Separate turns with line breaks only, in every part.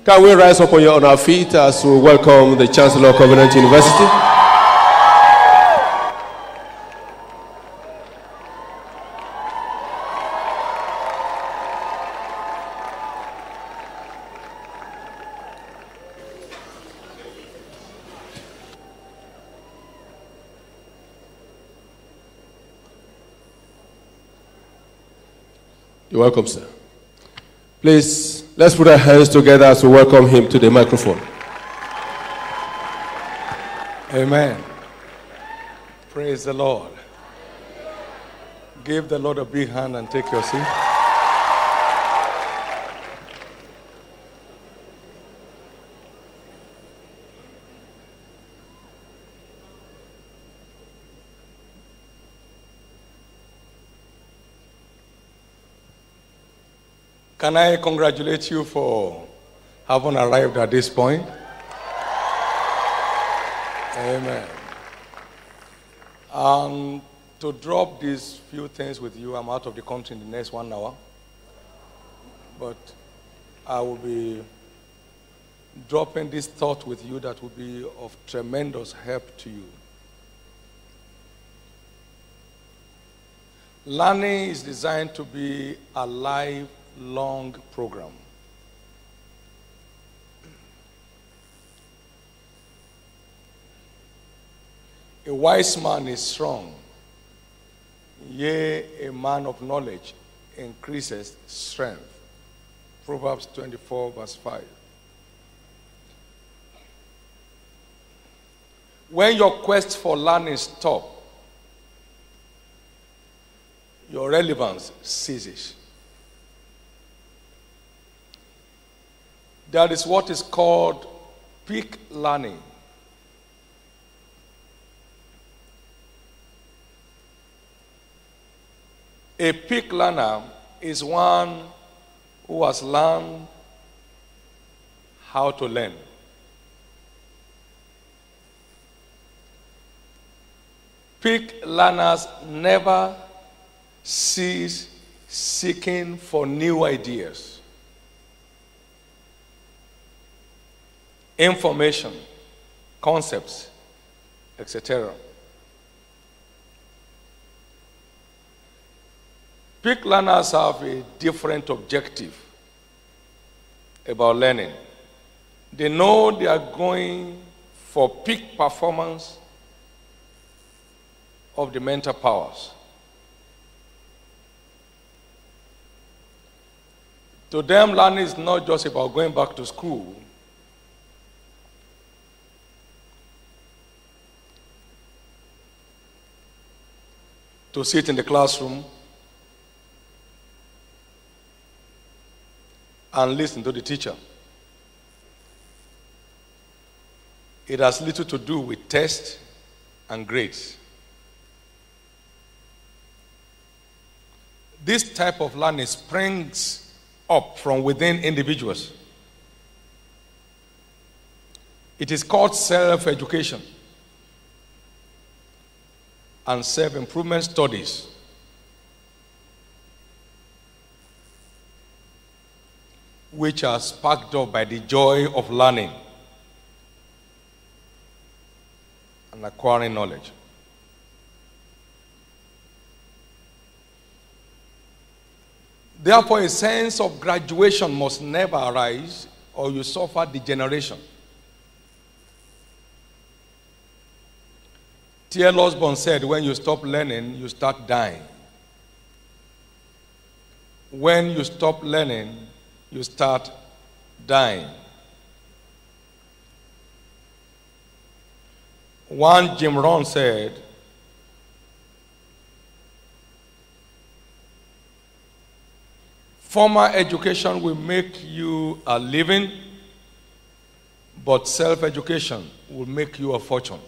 Can we rise up on our feet as we welcome the Chancellor of Covenant University? You're welcome, sir. Please, let's put our hands together as we welcome him to the microphone.
Amen. Praise the Lord. Give the Lord a big hand and take your seat. Can I congratulate you for having arrived at this point? Amen. To drop these few things with you, I'm out of the country in the next 1 hour. But I will be dropping this thought with you that will be of tremendous help to you. Learning is designed to be a lifelong program. A wise man is strong, yea, a man of knowledge increases strength. Proverbs 24, verse 5. When your quest for learning stops, your relevance ceases. That is what is called peak learning. A peak learner is one who has learned how to learn. Peak learners never cease seeking for new ideas, information, concepts, etc. Peak learners have a different objective about learning. They know they are going for peak performance of the mental powers. To them, learning is not just about going back to school. To sit in the classroom and listen to the teacher. It has little to do with tests and grades. This type of learning springs up from within individuals. It is called self-education and self-improvement studies. Which are sparked up by the joy of learning and acquiring knowledge. Therefore, a sense of graduation must never arise, or you suffer degeneration. T.L. Osborne said, when you stop learning, you start dying. When you stop learning, you start dying. One Jim Rohn said, formal education will make you a living, but self-education will make you a fortune.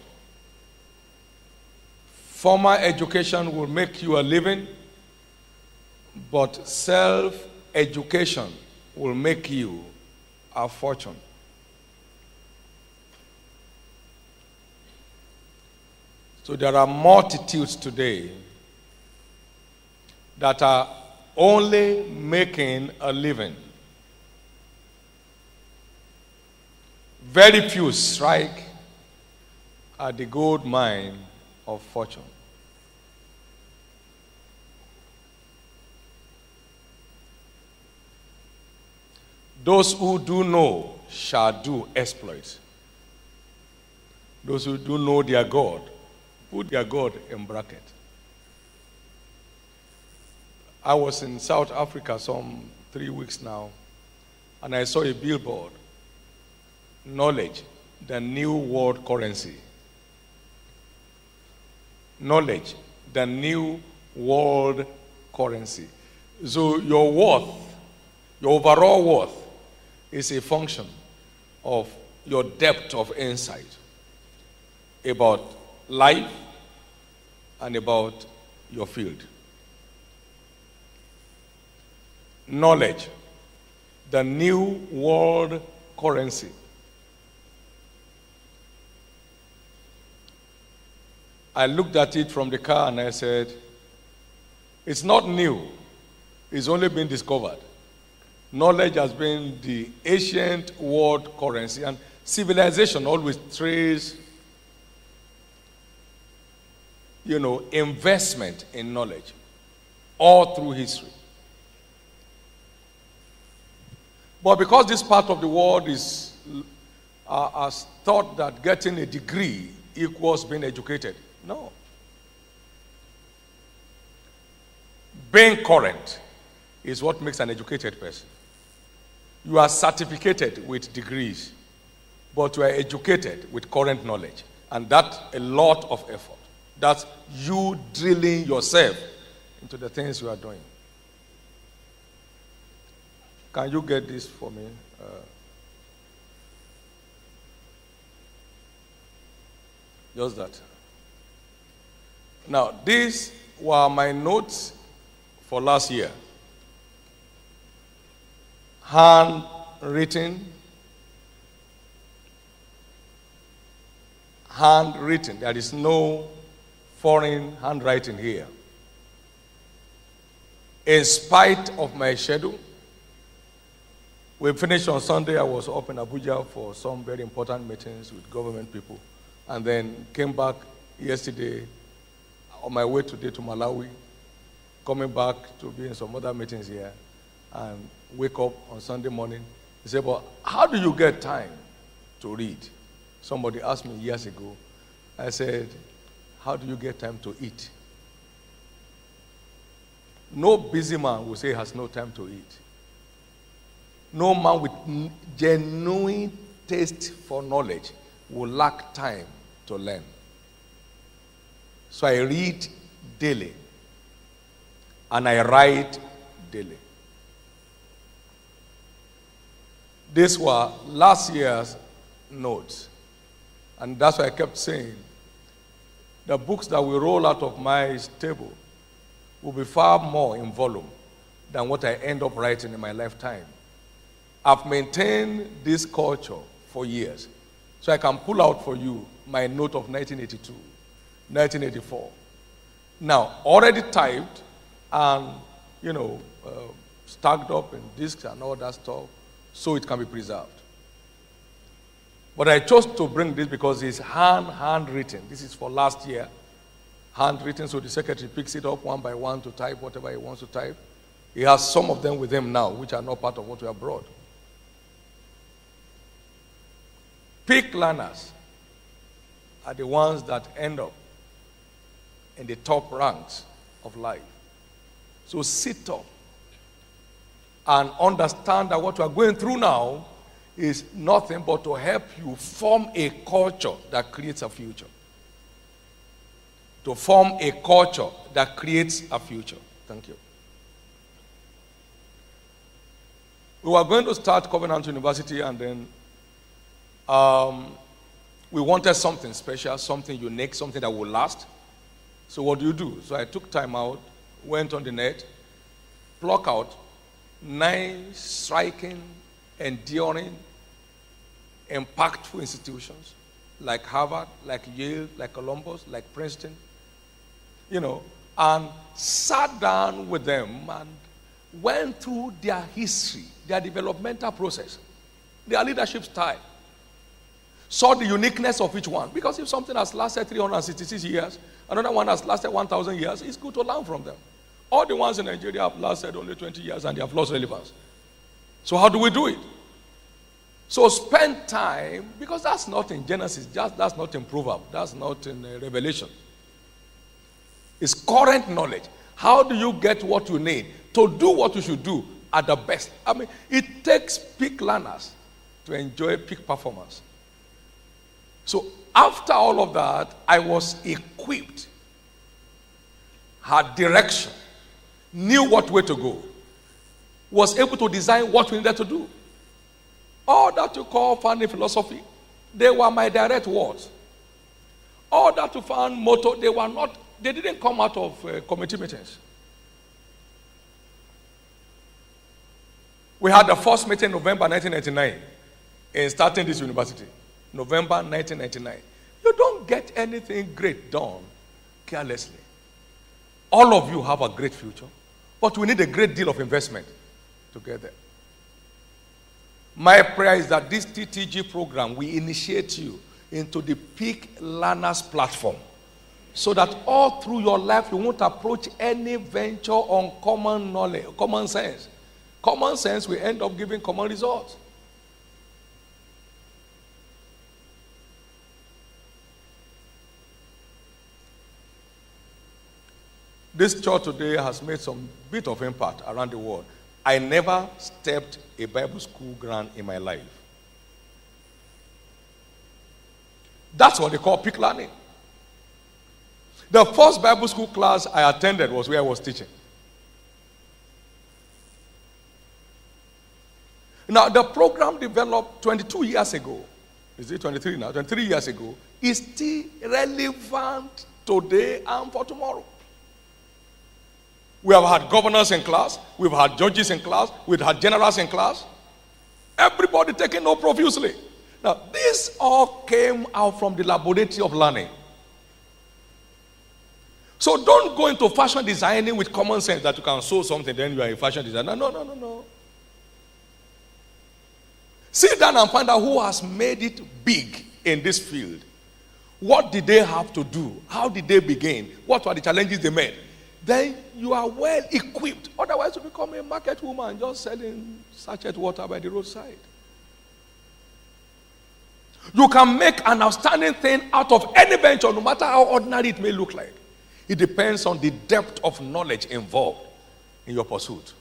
Formal education will make you a living, but self-education will make you a fortune. So there are multitudes today that are only making a living Very few strike at the gold mine of fortune. Those who do know shall do exploits. Those who do know their God, put their God in bracket. I was in South Africa some 3 weeks now, and I saw a billboard. Knowledge, the new world currency. Knowledge, the new world currency. So your worth, your overall worth, is a function of your depth of insight about life and about your field. Knowledge, the new world currency. I looked at it from the car and I said, it's not new. It's only been discovered. Knowledge has been the ancient world currency, and civilization always traces, investment in knowledge all through history. But because this part of the world is has thought that getting a degree equals being educated. No. Being current is what makes an educated person. You are certificated with degrees, but you are educated with current knowledge. And that's a lot of effort. That's you drilling yourself into the things you are doing. Can you get this for me? Just that. Now, these were my notes for last year. Handwritten. Handwritten. There is no foreign handwriting here. In spite of my schedule, we finished on Sunday. I was up in Abuja for some very important meetings with government people, and then came back yesterday on my way today to Malawi, coming back to be in some other meetings here, and wake up on Sunday morning. He said, but how do you get time to read? Somebody asked me years ago. I said, how do you get time to eat? No busy man will say he has no time to eat. No man with genuine taste for knowledge will lack time to learn. So I read daily, and I write daily. These were last year's notes, and that's why I kept saying, the books that will roll out of my table will be far more in volume than what I end up writing in my lifetime. I've maintained this culture for years, so I can pull out for you my note of 1982, 1984. Now, already typed and, stacked up in discs and all that stuff, so it can be preserved. But I chose to bring this because it's handwritten. This is for last year. Handwritten, so the secretary picks it up one by one to type whatever he wants to type. He has some of them with him now, which are not part of what we have brought. Peak learners are the ones that end up in the top ranks of life. So sit up and understand that what we are going through now is nothing but to help you form a culture that creates a future. To form a culture that creates a future. Thank you. We were going to start Covenant University, and then we wanted something special, something unique, something that would last. So what do? So I took time out, went on the net, plucked out 9 striking, enduring, impactful institutions like Harvard, like Yale, like Columbus, like Princeton, and sat down with them and went through their history, their developmental process, their leadership style, saw the uniqueness of each one. Because if something has lasted 366 years, another one has lasted 1,000 years, it's good to learn from them. All the ones in Nigeria have lasted only 20 years and they have lost relevance. So how do we do it? So spend time, because that's not in Genesis, that's not in Proverbs, that's not in Revelation. It's current knowledge. How do you get what you need to do what you should do at the best? I mean, it takes peak learners to enjoy peak performance. So after all of that, I was equipped, had direction, knew what way to go, was able to design what we needed to do. All that you call founding philosophy, they were my direct words. All that you found motto, they didn't come out of committee meetings. We had the first meeting in November 1999 in starting this university. November 1999. You don't get anything great done carelessly. All of you have a great future, but we need a great deal of investment together. My prayer is that this TTG program will initiate you into the peak learners platform, so that all through your life you won't approach any venture on common knowledge, common sense. Common sense will end up giving common results. This church today has made some bit of impact around the world. I never stepped a Bible school ground in my life. That's what they call peak learning. The first Bible school class I attended was where I was teaching. Now, the program developed 22 years ago. Is it 23 now? 23 years ago. Is still relevant today and for tomorrow. We have had governors in class. We've had judges in class. We've had generals in class. Everybody taking note profusely. Now, this all came out from the laboratory of learning. So don't go into fashion designing with common sense that you can sew something, then you are a fashion designer. No. Sit down and find out who has made it big in this field. What did they have to do? How did they begin? What were the challenges they met? Then you are well equipped. Otherwise, you become a market woman just selling sachet water by the roadside. You can make an outstanding thing out of any venture, no matter how ordinary it may look like. It depends on the depth of knowledge involved in your pursuit.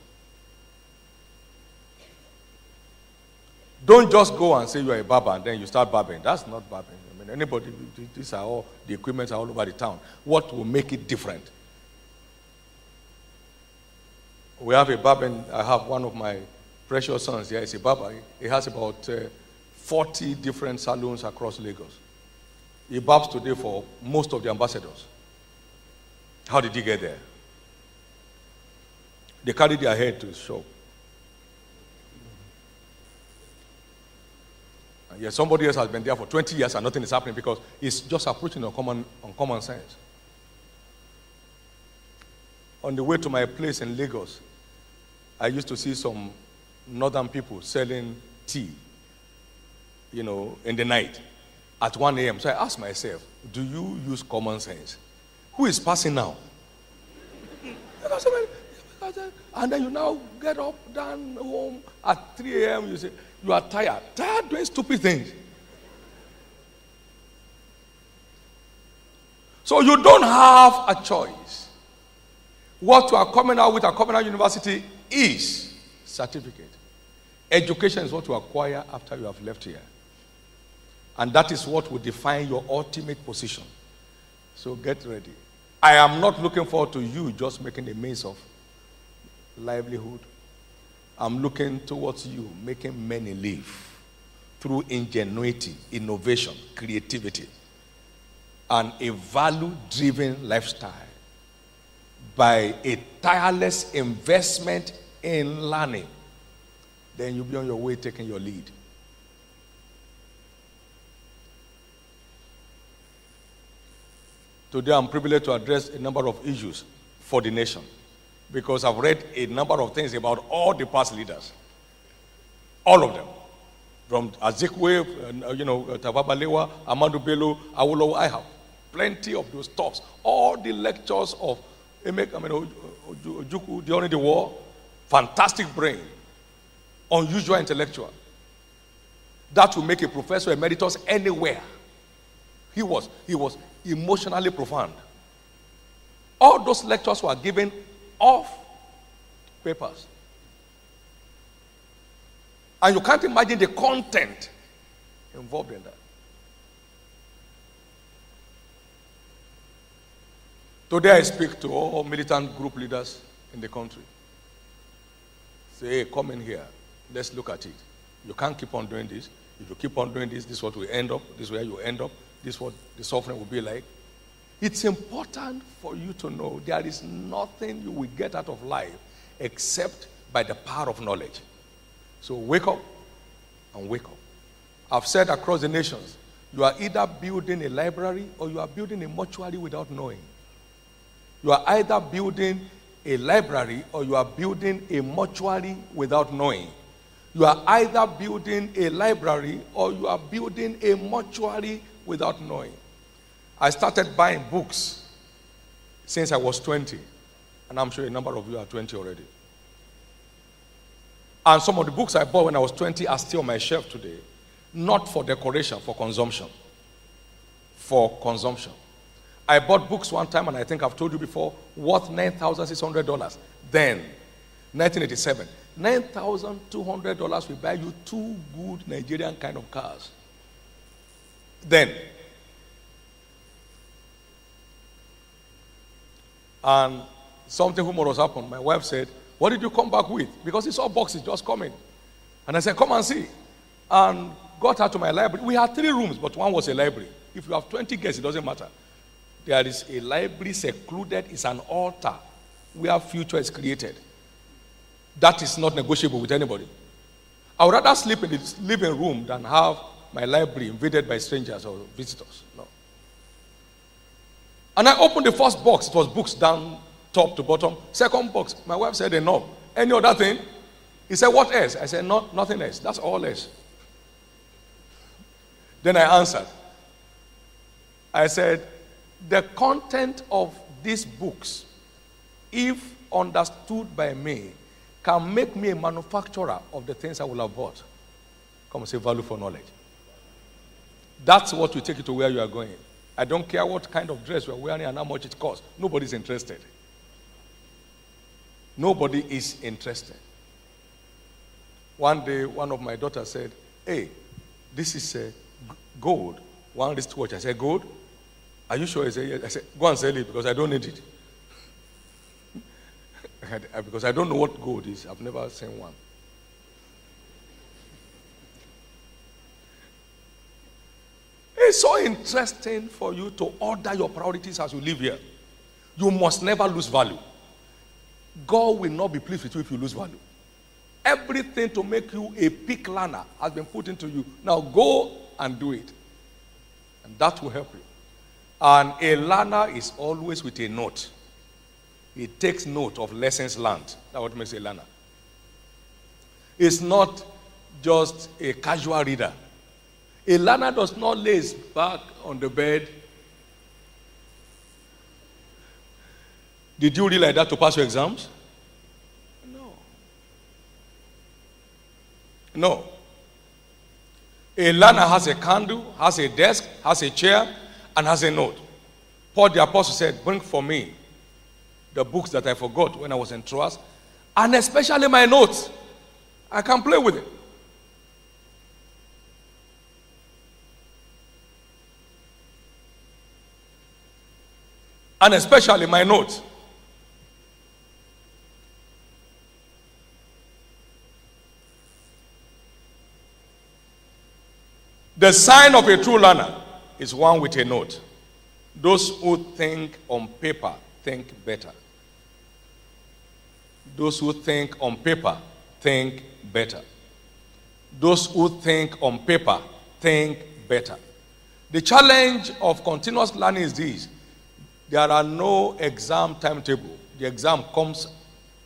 Don't just go and say you are a barber and then you start barbering. That's not barbering. I mean, anybody, these are all, the equipment are all over the town. What will make it different? We have a barber. I have one of my precious sons here. He's a barber. He has about 40 different salons across Lagos. He barbs today for most of the ambassadors. How did he get there? They carry their head to his shop. And yet somebody else has been there for 20 years and nothing is happening because he's just approaching on common sense. On the way to my place in Lagos, I used to see some northern people selling tea, in the night at 1 a.m. So I asked myself, do you use common sense? Who is passing now? And then you now get up, down home at 3 a.m. You say, you are tired. Tired doing stupid things. So you don't have a choice. What you are coming out with at Covenant University is certificate. Education is what you acquire after you have left here. And that is what will define your ultimate position. So get ready. I am not looking forward to you just making a means of livelihood. I'm looking towards you making many live through ingenuity, innovation, creativity, and a value-driven lifestyle by a tireless investment in learning. Then you'll be on your way taking your lead. Today I'm privileged to address a number of issues for the nation because I've read a number of things about all the past leaders. All of them. from Azikwe, Tababalewa, Amadou Bello, Awolowo. I have plenty of those talks. All the lectures of Ojukwu during the war, fantastic brain, unusual intellectual. That will make a professor emeritus anywhere. He was emotionally profound. All those lectures were given off papers. And you can't imagine the content involved in that. Today I speak to all militant group leaders in the country. Say, hey, come in here. Let's look at it. You can't keep on doing this. If you keep on doing this, this is what will end up. This is where you end up. This is what the suffering will be like. It's important for you to know there is nothing you will get out of life except by the power of knowledge. So wake up and wake up. I've said across the nations, you are either building a library or you are building a mortuary without knowing. You are either building a library or you are building a mortuary without knowing. You are either building a library or you are building a mortuary without knowing. I started buying books since I was 20. And I'm sure a number of you are 20 already. And some of the books I bought when I was 20 are still on my shelf today. Not for decoration, for consumption. For consumption. I bought books one time, and I think I've told you before, worth $9,600. Then, 1987. $9,200 will buy you 2 good Nigerian kind of cars. Then. And something humorous happened. My wife said, what did you come back with? Because he saw boxes just coming. And I said, come and see. And got her to my library. We had 3 rooms, but one was a library. If you have 20 guests, it doesn't matter. There is a library secluded. It's an altar where future is created. That is not negotiable with anybody. I would rather sleep in the living room than have my library invaded by strangers or visitors. No. And I opened the first box. It was books down top to bottom. Second box, my wife said, no. Any other thing? He said, what else? I said, no, nothing else. That's all else. Then I answered. I said, the content of these books, if understood by me, can make me a manufacturer of the things I will have bought. Come and say value for knowledge. That's what will take you to where you are going. I don't care what kind of dress we're wearing and how much it costs. Nobody's interested. Nobody is interested. One day, one of my daughters said, hey, this is gold. One wristwatch. I said, gold? Are you sure? I said, yes. I said, go and sell it because I don't need it. Because I don't know what gold is. I've never seen one. It's so interesting for you to order your priorities as you live here. You must never lose value. God will not be pleased with you if you lose value. Everything to make you a peak learner has been put into you. Now go and do it. And that will help you. And a learner is always with a note. He takes note of lessons learned. That's what makes a learner. It's not just a casual reader. A learner does not lay his back on the bed. Did you read like that to pass your exams? No. No. A learner has a candle, has a desk, has a chair, and has a note. Paul the Apostle said, bring for me the books that I forgot when I was in Troas, and especially my notes. I can play with it. And especially my notes. The sign of a true learner is one with a note. Those who think on paper think better. Those who think on paper think better. Those who think on paper think better. The challenge of continuous learning is this. There are no exam timetable. The exam comes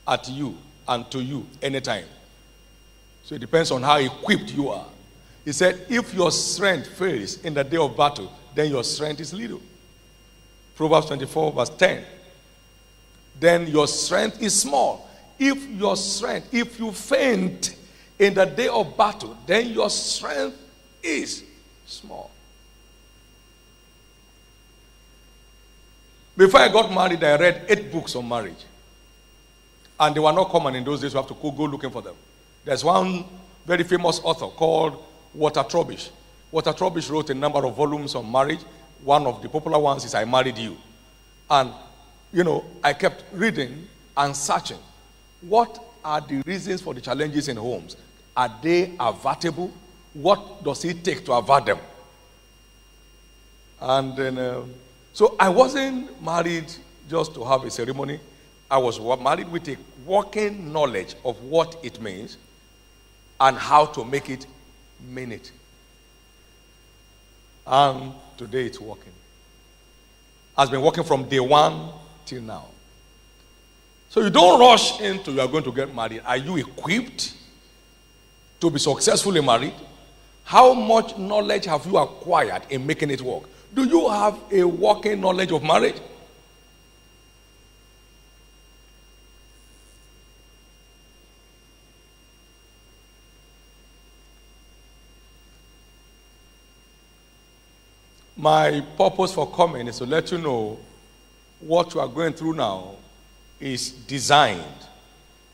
at you and to you anytime. So it depends on how equipped you are. He said, if your strength fails in the day of battle, then your strength is little. Proverbs 24 verse 10. Then your strength is small. If you faint in the day of battle, then your strength is small. Before I got married, I read 8 books on marriage. And they were not common in those days. You have to go looking for them. There's one very famous author called Walter Trowbridge. Walter Trowbridge wrote a number of volumes on marriage. One of the popular ones is I Married You. And, I kept reading and searching. What are the reasons for the challenges in homes? Are they avertable? What does it take to avert them? And then, so I wasn't married just to have a ceremony. I was married with a working knowledge of what it means and how to make it mean it. And today it's working. Has been working from day one till now. So you don't rush into you are going to get married. Are you equipped to be successfully married? How much knowledge have you acquired in making it work? Do you have a working knowledge of marriage? My purpose for coming is to let you know what you are going through now is designed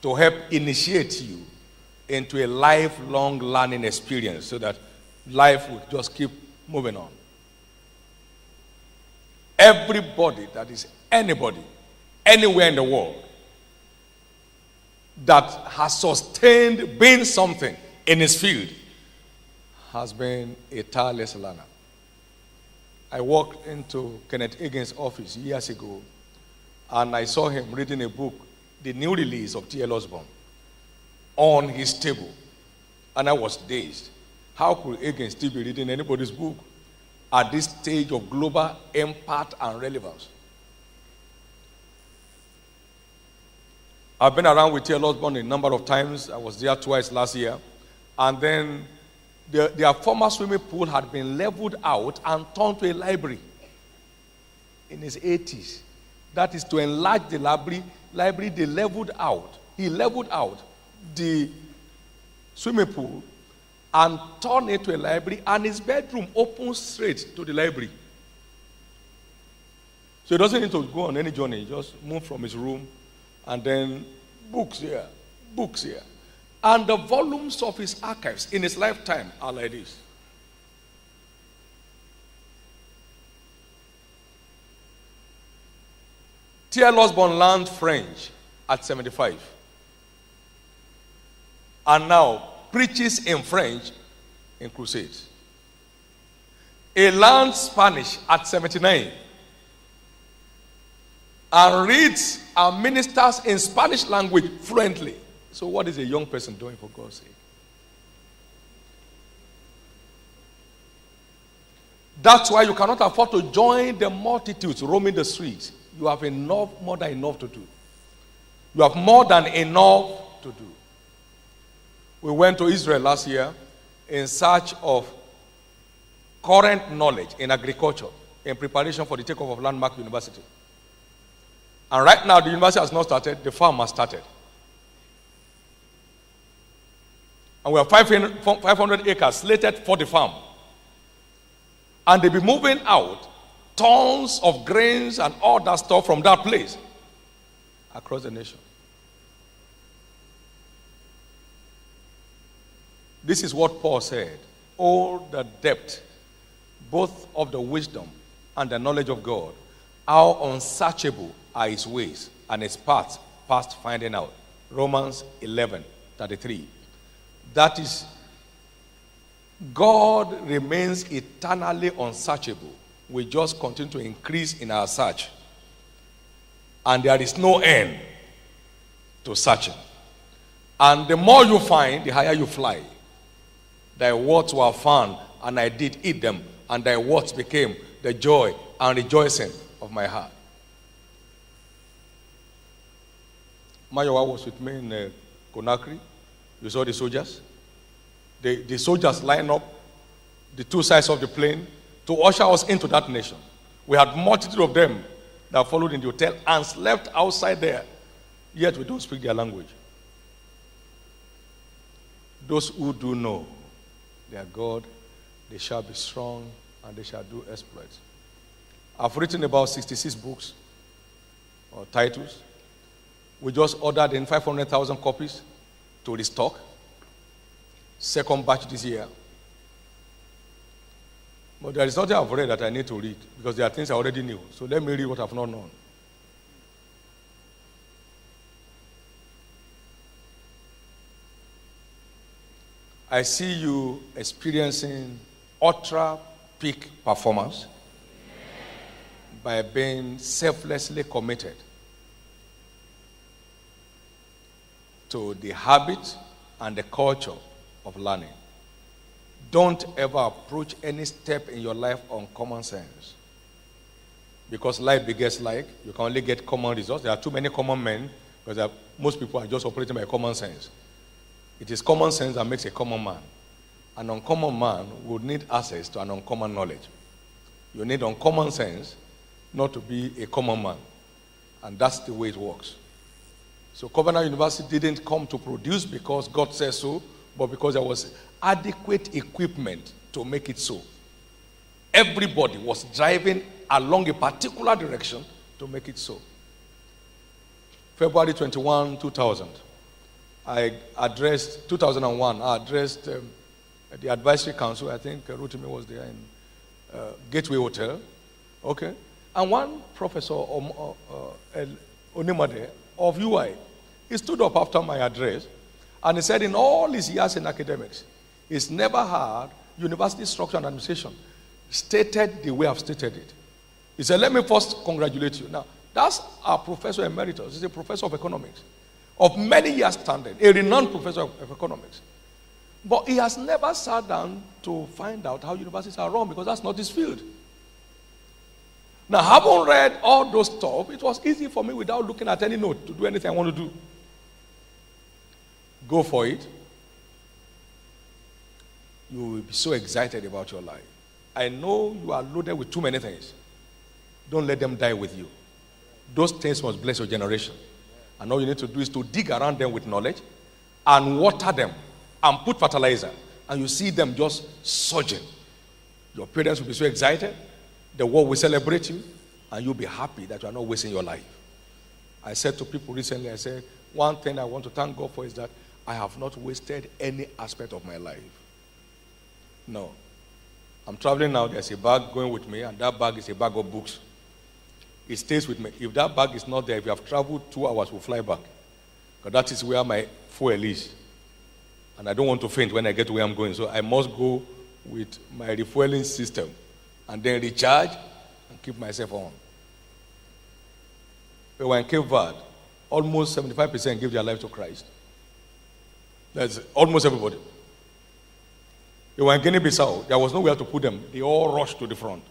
to help initiate you into a lifelong learning experience so that life will just keep moving on. Everybody that is anybody, anywhere in the world, that has sustained being something in his field has been a tireless learner. I walked into Kenneth Hagin's office years ago, and I saw him reading a book, the new release of T.L. Osborne, on his table. And I was dazed. How could Hagin still be reading anybody's book at this stage of global impact and relevance? I've been around with T.L. Osborne a number of times. I was there twice last year. And then their former swimming pool had been leveled out and turned to a library in his 80s. That is to enlarge the library. They leveled out. He leveled out the swimming pool and turned it to a library, and his bedroom opens straight to the library. So he doesn't need to go on any journey. He just move from his room, and then books here, books here. And the volumes of his archives in his lifetime are like this. T.L. Osborne learned French at 75. And now preaches in French in crusades. He learned Spanish at 79. And reads and ministers in Spanish language fluently. So what is a young person doing, for God's sake? That's why you cannot afford to join the multitudes roaming the streets. You have more than enough to do. You have more than enough to do. We went to Israel last year in search of current knowledge in agriculture in preparation for the takeoff of Landmark University. And right now, the university has not started, the farm has started. And we have 500 acres slated for the farm. And they'll be moving out tons of grains and all that stuff from that place across the nation. This is what Paul said. Oh, the depth, both of the wisdom and the knowledge of God. How unsearchable are his ways and his paths past finding out. Romans 11:33. That is, God remains eternally unsearchable. We just continue to increase in our search. And there is no end to searching. And the more you find, the higher you fly. Thy words were found, and I did eat them, and thy words became the joy and rejoicing of my heart. Mayowa was with me in Conakry. You saw the soldiers? The soldiers line up the two sides of the plane to usher us into that nation. We had multitude of them that followed in the hotel and slept outside there, yet we don't speak their language. Those who do know their God, they shall be strong and they shall do exploits. I've written about 66 books or titles. We just ordered in 500,000 copies to restock. Second batch this year. But there is nothing I've read that I need to read because there are things I already knew. So let me read what I've not known. I see you experiencing ultra peak performance by being selflessly committed to the habit and the culture of learning. Don't ever approach any step in your life on common sense. Because life begets like, you can only get common results. There are too many common men because most people are just operating by common sense. It is common sense that makes a common man. An uncommon man would need access to an uncommon knowledge. You need uncommon sense not to be a common man. And that's the way it works. So Covenant University didn't come to produce because God said so, but because there was adequate equipment to make it so. Everybody was driving along a particular direction to make it so. February 21, 2000. 2001, I addressed the advisory council. I think Rotimi was there in Gateway Hotel. Okay. And one professor, Onimade of UI, he stood up after my address and he said in all his years in academics, he's never had university structure and administration stated the way I've stated it. He said, let me first congratulate you. Now, that's our professor emeritus. He's a professor of economics of many years standing, a renowned professor of economics. But he has never sat down to find out how universities are run because that's not his field. Now, having read all those stuff, it was easy for me without looking at any note to do anything I want to do. Go for it. You will be so excited about your life. I know you are loaded with too many things. Don't let them die with you. Those things must bless your generation. And all you need to do is to dig around them with knowledge and water them and put fertilizer. And you see them just surging. Your parents will be so excited. The world will celebrate you. And you'll be happy that you are not wasting your life. I said to people recently, I said, one thing I want to thank God for is that I have not wasted any aspect of my life. No. I'm traveling now. There's a bag going with me. And that bag is a bag of books. It stays with me. If that bag is not there, if you have traveled 2 hours, we'll fly back. Because that is where my fuel is. And I don't want to faint when I get to where I'm going. So I must go with my refueling system. And then recharge and keep myself on. But when Cape Verde, almost 75% give their life to Christ. That's almost everybody. They were in Guinea-Bissau. There was nowhere to put them. They all rushed to the front.